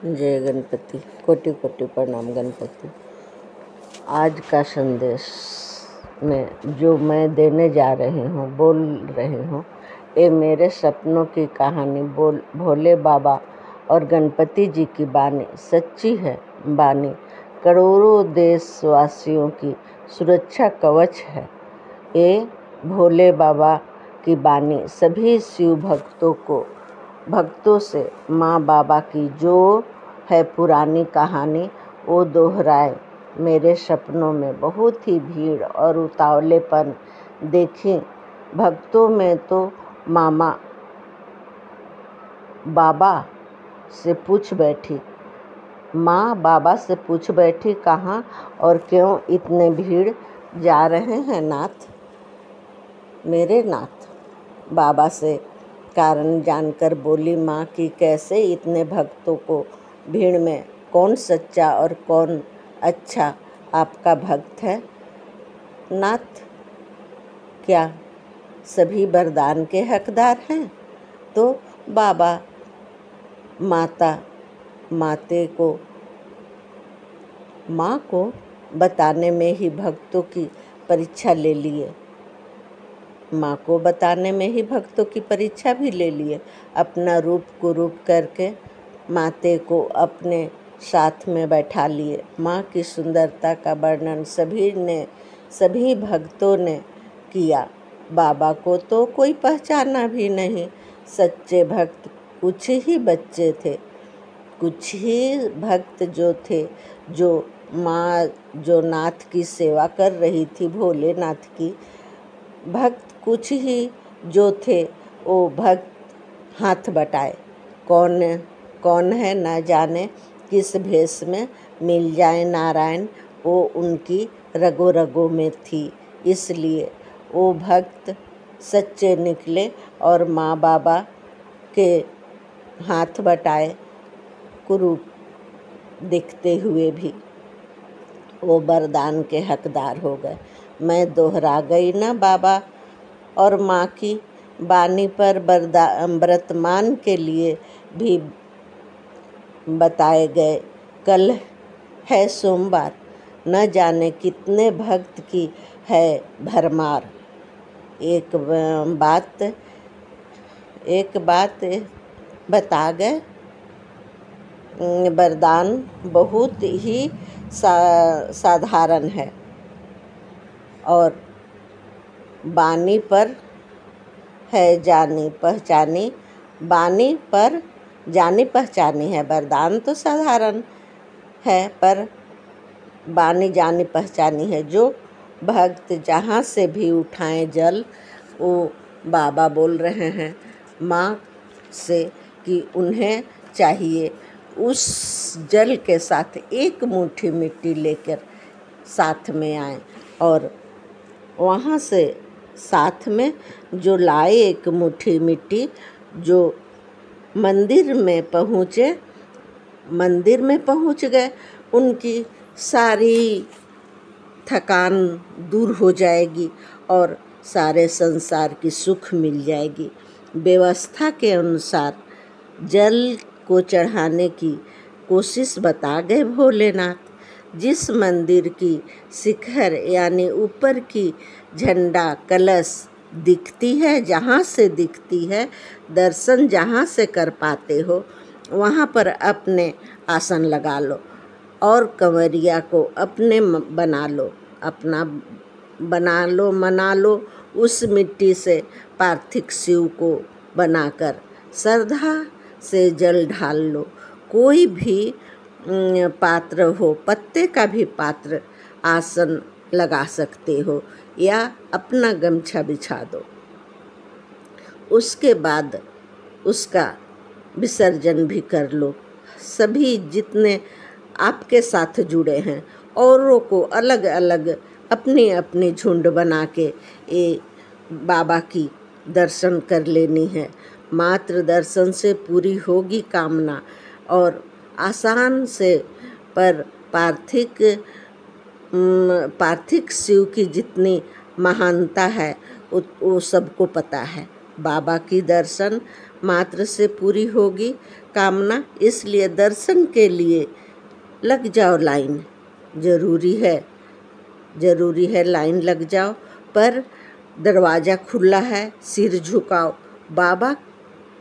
जय गणपति। कोटि कोटि प्रणाम गणपति। आज का संदेश में जो मैं देने जा रही हूँ, बोल रही हूँ, ये मेरे सपनों की कहानी भोले बाबा और गणपति जी की बानी सच्ची है। बानी करोड़ों देशवासियों की सुरक्षा कवच है। ये भोले बाबा की बानी सभी शिव भक्तों से माँ बाबा की जो है पुरानी कहानी वो दोहराए। मेरे सपनों में बहुत ही भीड़ और उतावलेपन देखी। भक्तों में तो मामा बाबा से पूछ बैठी कहाँ और क्यों इतने भीड़ जा रहे हैं नाथ, मेरे नाथ। बाबा से कारण जानकर बोली माँ कि कैसे इतने भक्तों को भीड़ में कौन सच्चा और कौन अच्छा आपका भक्त है नाथ? क्या सभी वरदान के हकदार हैं? तो बाबा माँ को बताने में ही भक्तों की परीक्षा ले लिए। माँ को बताने में ही भक्तों की परीक्षा भी ले लिए। अपना रूप कुरूप करके माते को अपने साथ में बैठा लिए। माँ की सुंदरता का वर्णन सभी भक्तों ने किया। बाबा को तो कोई पहचाना भी नहीं। सच्चे भक्त कुछ ही बच्चे थे, कुछ ही भक्त जो थे, जो नाथ की सेवा कर रही थी, भोलेनाथ की। भक्त कुछ ही जो थे वो भक्त हाथ बटाए। कौन है न जाने किस भेष में मिल जाए नारायण, वो उनकी रगों रगों में थी। इसलिए वो भक्त सच्चे निकले और माँ बाबा के हाथ बटाए कुरूप दिखते हुए भी वो वरदान के हकदार हो गए। मैं दोहरा गई ना बाबा और माँ की बानी पर वर्तमान के लिए भी बताए गए। कल है सोमवार, न जाने कितने भक्त की है भरमार। एक बात बता गए, वरदान बहुत ही साधारण है और बानी पर है जानी पहचानी। बानी पर जानी पहचानी है। वरदान तो साधारण है पर बानी जानी पहचानी है। जो भक्त जहाँ से भी उठाएं जल, वो बाबा बोल रहे हैं माँ से कि उन्हें चाहिए उस जल के साथ एक मुट्ठी मिट्टी लेकर साथ में आए और वहाँ से साथ में जो लाए एक मुट्ठी मिट्टी, जो मंदिर में पहुँच गए, उनकी सारी थकान दूर हो जाएगी और सारे संसार की सुख मिल जाएगी। व्यवस्था के अनुसार जल को चढ़ाने की कोशिश बता गए भोलेनाथ। जिस मंदिर की शिखर यानी ऊपर की झंडा कलश दिखती है, जहाँ से दिखती है, दर्शन जहाँ से कर पाते हो, वहाँ पर अपने आसन लगा लो और कंवरिया को अपने मना लो। उस मिट्टी से पार्थिव शिव को बनाकर श्रद्धा से जल ढाल लो। कोई भी पात्र हो, पत्ते का भी पात्र आसन लगा सकते हो या अपना गमछा बिछा दो। उसके बाद उसका विसर्जन भी कर लो। सभी जितने आपके साथ जुड़े हैं, औरों को अलग अलग अपनी अपनी झुंड बना के ये बाबा की दर्शन कर लेनी है। मात्र दर्शन से पूरी होगी कामना और आसान से पर पार्थिव शिव की जितनी महानता है वो सबको पता है। बाबा की दर्शन मात्र से पूरी होगी कामना, इसलिए दर्शन के लिए लग जाओ लाइन। ज़रूरी है लाइन लग जाओ, पर दरवाज़ा खुला है, सिर झुकाओ बाबा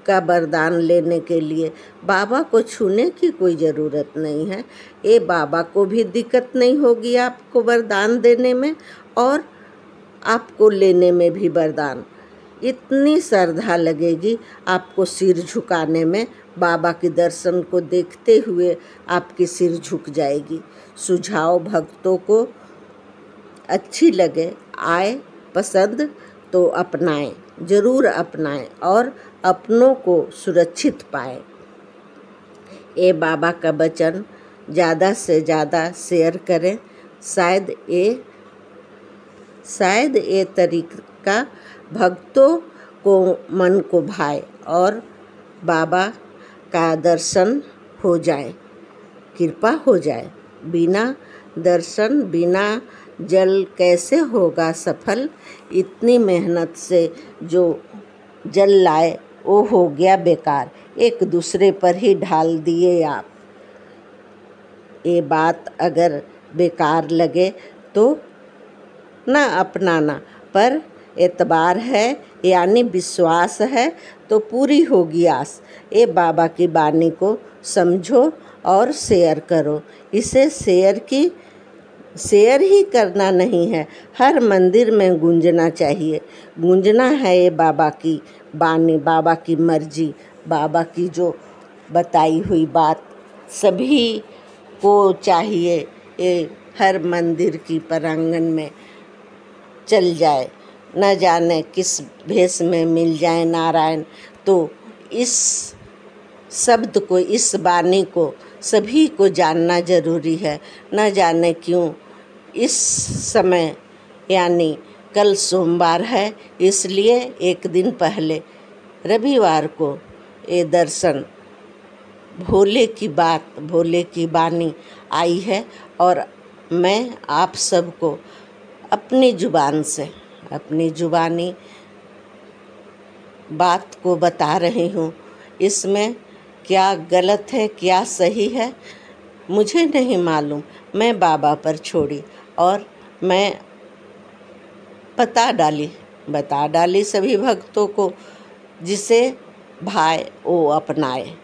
का वरदान लेने के लिए। बाबा को छूने की कोई ज़रूरत नहीं है। ये बाबा को भी दिक्कत नहीं होगी आपको वरदान देने में और आपको लेने में भी वरदान। इतनी श्रद्धा लगेगी आपको सिर झुकाने में। बाबा के दर्शन को देखते हुए आपकी सिर झुक जाएगी। सुझाव भक्तों को अच्छी लगे, आए पसंद तो अपनाएं, ज़रूर अपनाएं और अपनों को सुरक्षित पाएं। ये बाबा का वचन ज़्यादा से ज़्यादा शेयर करें। शायद ये तरीका भक्तों को मन को भाए और बाबा का दर्शन हो जाए, कृपा हो जाए। बिना दर्शन, बिना जल कैसे होगा सफल। इतनी मेहनत से जो जल लाए वो हो गया बेकार, एक दूसरे पर ही ढाल दिए आप। ये बात अगर बेकार लगे तो ना अपनाना, पर एतबार है यानी विश्वास है तो पूरी होगी आस। ये बाबा की वाणी को समझो और शेयर करो। इसे शेयर ही करना नहीं है, हर मंदिर में गूंजना चाहिए। गूंजना है ये बाबा की वाणी, बाबा की मर्जी, बाबा की जो बताई हुई बात सभी को चाहिए ये हर मंदिर की प्रांगण में चल जाए। न जाने किस भेष में मिल जाए नारायण, तो इस शब्द को, इस वाणी को सभी को जानना ज़रूरी है। न जाने क्यों इस समय यानी कल सोमवार है, इसलिए एक दिन पहले रविवार को ये दर्शन भोले की बात, भोले की वाणी आई है और मैं आप सबको अपनी ज़ुबान से, अपनी ज़ुबानी बात को बता रही हूँ। इसमें क्या गलत है, क्या सही है, मुझे नहीं मालूम। मैं बाबा पर छोड़ी और मैं बता डाली सभी भक्तों को, जिसे भाए वो अपनाए,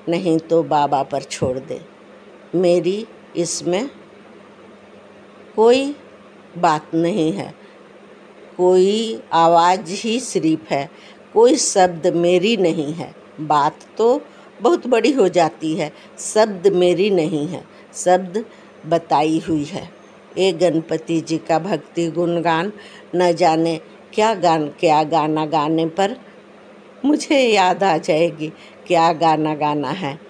नहीं तो बाबा पर छोड़ दे। मेरी इसमें कोई बात नहीं है, कोई आवाज़ ही सिर्फ है, कोई शब्द मेरी नहीं है। बात तो बहुत बड़ी हो जाती है, शब्द मेरी नहीं है, शब्द बताई हुई है। ये गणपति जी का भक्ति गुणगान न जाने क्या गाना गाने पर मुझे याद आ जाएगी क्या गाना गाना है।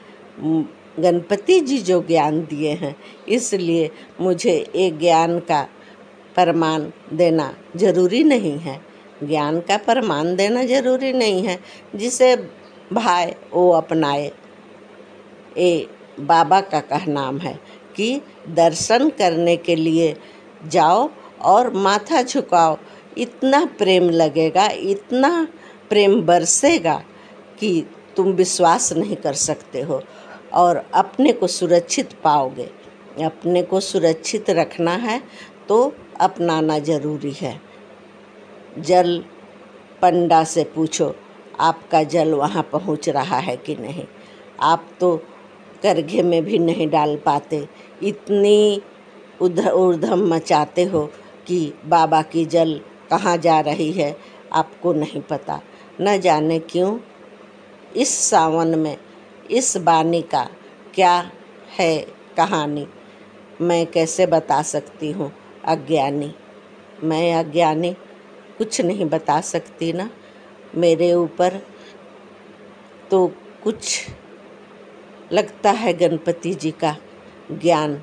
गणपति जी जो ज्ञान दिए हैं, इसलिए मुझे एक ज्ञान का प्रमाण देना ज़रूरी नहीं है। ज्ञान का प्रमाण देना ज़रूरी नहीं है, जिसे भाए वो अपनाए। ये बाबा का कहनाम है कि दर्शन करने के लिए जाओ और माथा झुकाओ। इतना प्रेम लगेगा, इतना प्रेम बरसेगा कि तुम विश्वास नहीं कर सकते हो और अपने को सुरक्षित पाओगे। अपने को सुरक्षित रखना है तो अपनाना ज़रूरी है। जल पंडा से पूछो आपका जल वहाँ पहुँच रहा है कि नहीं। आप तो करघे में भी नहीं डाल पाते, इतनी उधम मचाते हो कि बाबा की जल कहाँ जा रही है आपको नहीं पता। न जाने क्यों इस सावन में इस वाणी का क्या है कहानी, मैं कैसे बता सकती हूँ। अज्ञानी, मैं अज्ञानी कुछ नहीं बता सकती ना। मेरे ऊपर तो कुछ लगता है गणपति जी का ज्ञान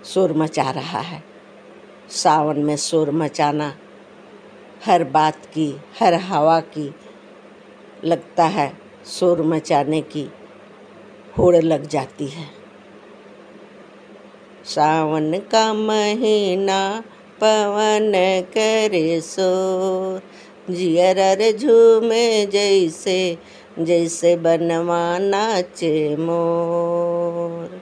शोर मचा रहा है। सावन में शोर मचाना, हर बात की, हर हवा की लगता है शोर मचाने की होड़ लग जाती है। सावन का महीना पवन करे शोर, जियरा रे झूमे जैसे जैसे बनवा नाचे मोर।